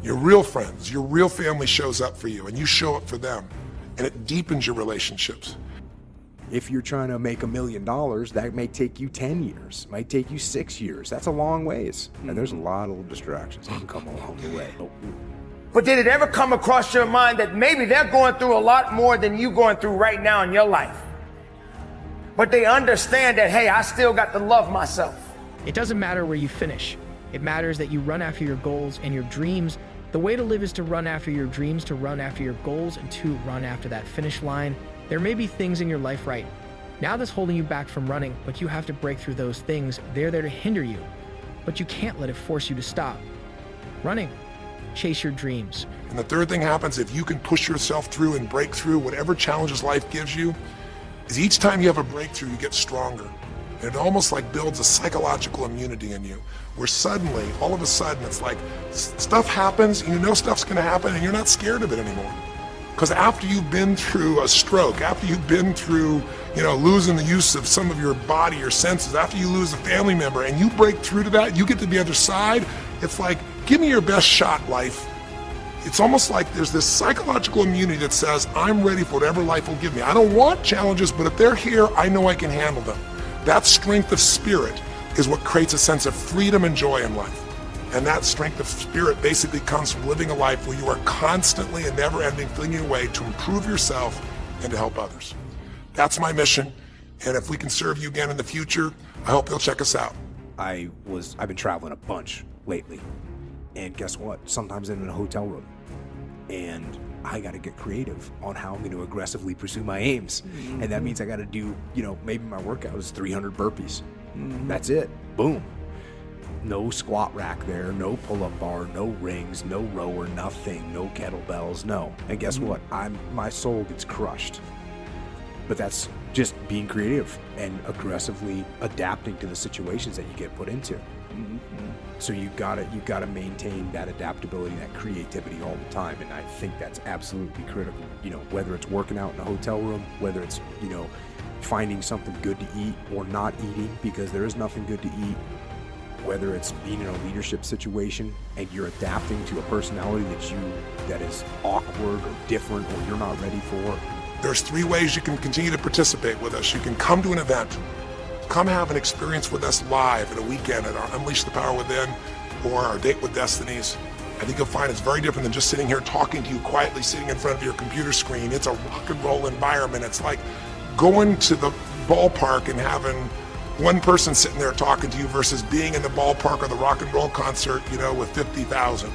Your real friends, your real family shows up for you and you show up for them, and it deepens your relationships. If you're trying to make $1 million, that may take you 10 years, might take you 6 years. That's a long ways. And there's a lot of distractions that can come along the way. But did it ever come across your mind that maybe they're going through a lot more than you going through right now in your life? But they understand that, hey, I still got to love myself. It doesn't matter where you finish. It matters that you run after your goals and your dreams. The way to live is to run after your dreams, to run after your goals, and to run after that finish line. There may be things in your life right now that's holding you back from running, but you have to break through those things. They're there to hinder you, but you can't let it force you to stop running. Chase your dreams. And the third thing happens if you can push yourself through and break through whatever challenges life gives you, is each time you have a breakthrough, you get stronger. And it almost like builds a psychological immunity in you, where suddenly, all of a sudden, it's like stuff happens, and you know stuff's gonna happen, and you're not scared of it anymore. Because after you've been through a stroke, after you've been through, losing the use of some of your body, your senses, after you lose a family member, and you break through to that, you get to the other side, it's like, give me your best shot, life. It's almost like there's this psychological immunity that says, I'm ready for whatever life will give me. I don't want challenges, but if they're here, I know I can handle them. That strength of spirit is what creates a sense of freedom and joy in life. And that strength of spirit basically comes from living a life where you are constantly and never-ending flinging away to improve yourself and to help others. That's my mission, and if we can serve you again in the future, I hope you'll check us out. I've been traveling a bunch lately, and guess what? Sometimes I'm in a hotel room, and I got to get creative on how I'm going to aggressively pursue my aims. And that means I got to do, maybe my workout is 300 burpees. That's it. Boom. No squat rack there, no pull-up bar, no rings, no rower, nothing, no kettlebells, no. And guess what? My soul gets crushed. But that's just being creative and aggressively adapting to the situations that you get put into. So you gotta maintain that adaptability, that creativity all the time, and I think that's absolutely critical. Whether it's working out in a hotel room, whether it's finding something good to eat or not eating because there is nothing good to eat, whether it's being in a leadership situation and you're adapting to a personality that is awkward or different or you're not ready for. There's 3 ways you can continue to participate with us. You can come to an event, come have an experience with us live at a weekend at our Unleash the Power Within or our Date with Destinies. I think you'll find it's very different than just sitting here talking to you quietly, sitting in front of your computer screen. It's a rock and roll environment. It's like going to the ballpark and having one person sitting there talking to you versus being in the ballpark or the rock and roll concert, with 50,000.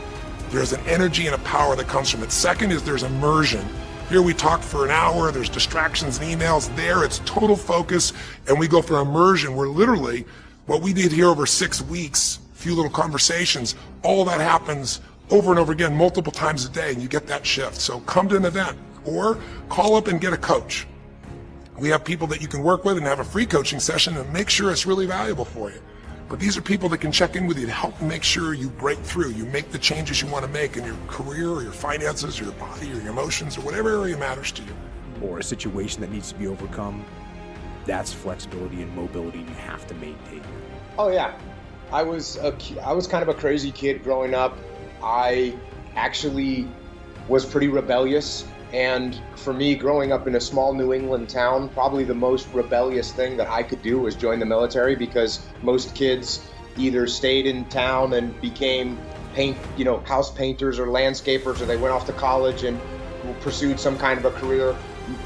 There's an energy and a power that comes from it. Second is there's immersion. Here we talk for an hour, there's distractions and emails. There it's total focus, and we go for immersion where literally what we did here over 6 weeks, a few little conversations, all that happens over and over again, multiple times a day, and you get that shift. So come to an event or call up and get a coach. We have people that you can work with and have a free coaching session and make sure it's really valuable for you. But these are people that can check in with you to help make sure you break through, you make the changes you want to make in your career or your finances or your body or your emotions or whatever area matters to you. Or a situation that needs to be overcome. That's flexibility and mobility you have to maintain. Oh yeah, I was kind of a crazy kid growing up. I actually was pretty rebellious. And for me, growing up in a small New England town, probably the most rebellious thing that I could do was join the military, because most kids either stayed in town and became house painters or landscapers, or they went off to college and pursued some kind of a career.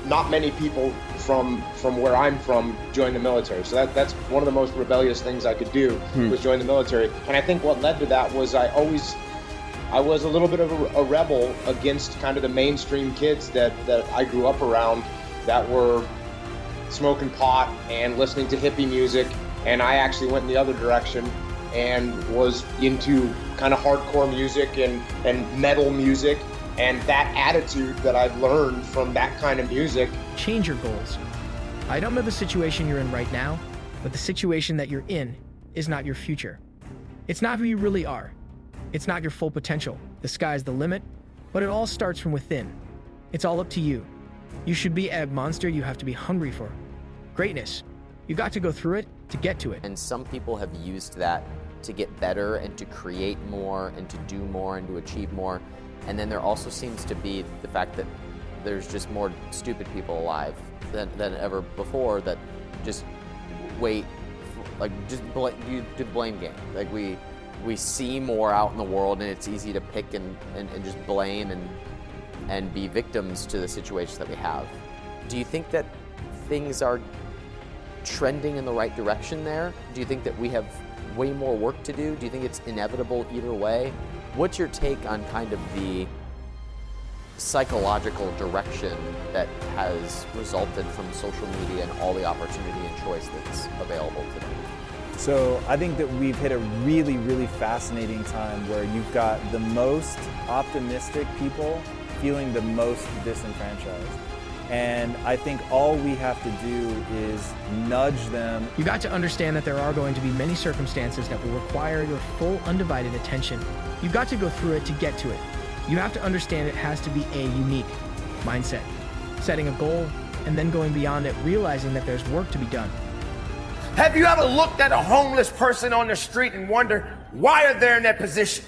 Not many people from where I'm from joined the military. So that's one of the most rebellious things I could do was join the military. And I think what led to that was I was a little bit of a rebel against kind of the mainstream kids that I grew up around that were smoking pot and listening to hippie music. And I actually went in the other direction and was into kind of hardcore music and metal music. And that attitude that I've learned from that kind of music. Change your goals. I don't know the situation you're in right now, but the situation that you're in is not your future. It's not who you really are. It's not your full potential. The sky's the limit, but it all starts from within. It's all up to you. You should be a monster you have to be hungry for. Greatness. You got to go through it to get to it. And some people have used that to get better and to create more and to do more and to achieve more. And then there also seems to be the fact that there's just more stupid people alive than ever before that just wait, do blame game. Like we see more out in the world, and it's easy to pick and just blame and be victims to the situations that we have. Do you think that things are trending in the right direction there? Do you think that we have way more work to do? Do you think it's inevitable either way? What's your take on kind of the psychological direction that has resulted from social media and all the opportunity and choice that's available today? So I think that we've hit a really, really fascinating time where you've got the most optimistic people feeling the most disenfranchised. And I think all we have to do is nudge them. You got to understand that there are going to be many circumstances that will require your full undivided attention. You've got to go through it to get to it. You have to understand it has to be a unique mindset. Setting a goal and then going beyond it, realizing that there's work to be done. Have you ever looked at a homeless person on the street and wondered why are they in that position?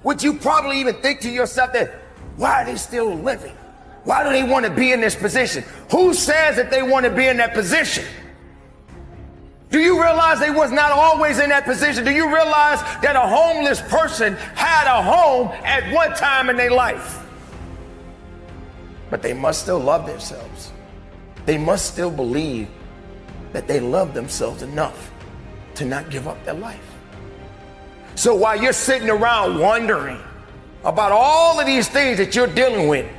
Would you probably even think to yourself that, why are they still living? Why do they want to be in this position? Who says that they want to be in that position? Do you realize they was not always in that position? Do you realize that a homeless person had a home at one time in their life? But they must still love themselves. They must still believe that they love themselves enough to not give up their life. So while you're sitting around wondering about all of these things that you're dealing with,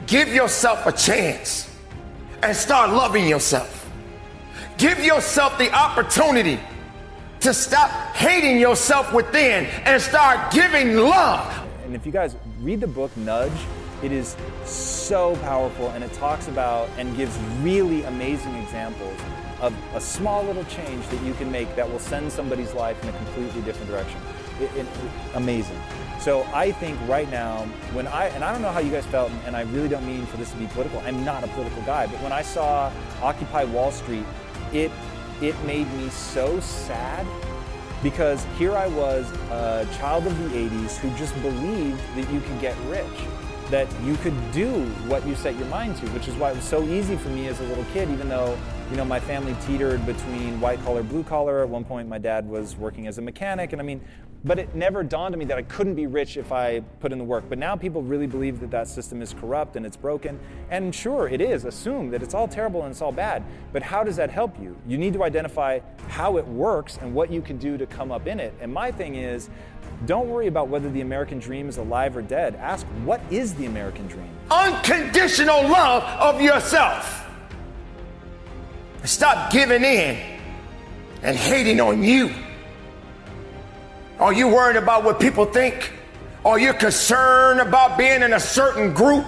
give yourself a chance and start loving yourself. Give yourself the opportunity to stop hating yourself within and start giving love. And if you guys read the book Nudge, it is so powerful, and it talks about and gives really amazing examples of a small little change that you can make that will send somebody's life in a completely different direction. Amazing. So I think right now, and I don't know how you guys felt, and I really don't mean for this to be political, I'm not a political guy, but when I saw Occupy Wall Street, it made me so sad, because here I was, a child of the 80s who just believed that you could get rich, that you could do what you set your mind to, which is why it was so easy for me as a little kid, even though, you know, my family teetered between white collar, blue collar. At one point, my dad was working as a mechanic, but it never dawned on me that I couldn't be rich if I put in the work. But now people really believe that that system is corrupt and it's broken. And sure, it is. Assume that it's all terrible and it's all bad. But how does that help you? You need to identify how it works and what you can do to come up in it. And my thing is, don't worry about whether the American dream is alive or dead. Ask, what is the American dream? Unconditional love of yourself. Stop giving in and hating on you. Are you worried about what people think? Are you concerned about being in a certain group?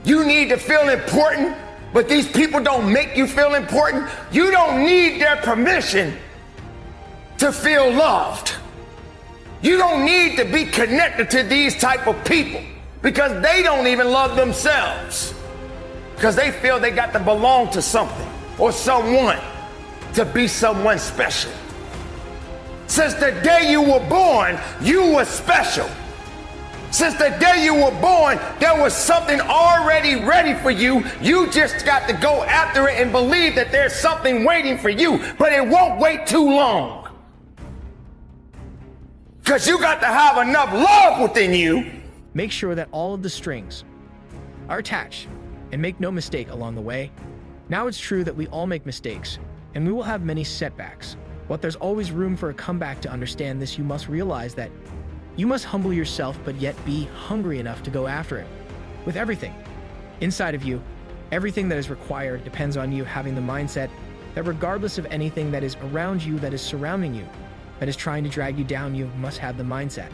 You need to feel important, but these people don't make you feel important. You don't need their permission to feel loved. You don't need to be connected to these type of people because they don't even love themselves, because they feel they got to belong to something or someone to be someone special. Since the day you were born, you were special. Since the day you were born, there was something already ready for you. You just got to go after it and believe that there's something waiting for you, but it won't wait too long. Because you got to have enough love within you. Make sure that all of the strings are attached, and make no mistake along the way. Now it's true that we all make mistakes, and we will have many setbacks, but there's always room for a comeback. To understand this, you must realize that you must humble yourself, but yet be hungry enough to go after it. With everything inside of you, everything that is required depends on you having the mindset that regardless of anything that is around you, that is surrounding you, that is trying to drag you down, you must have the mindset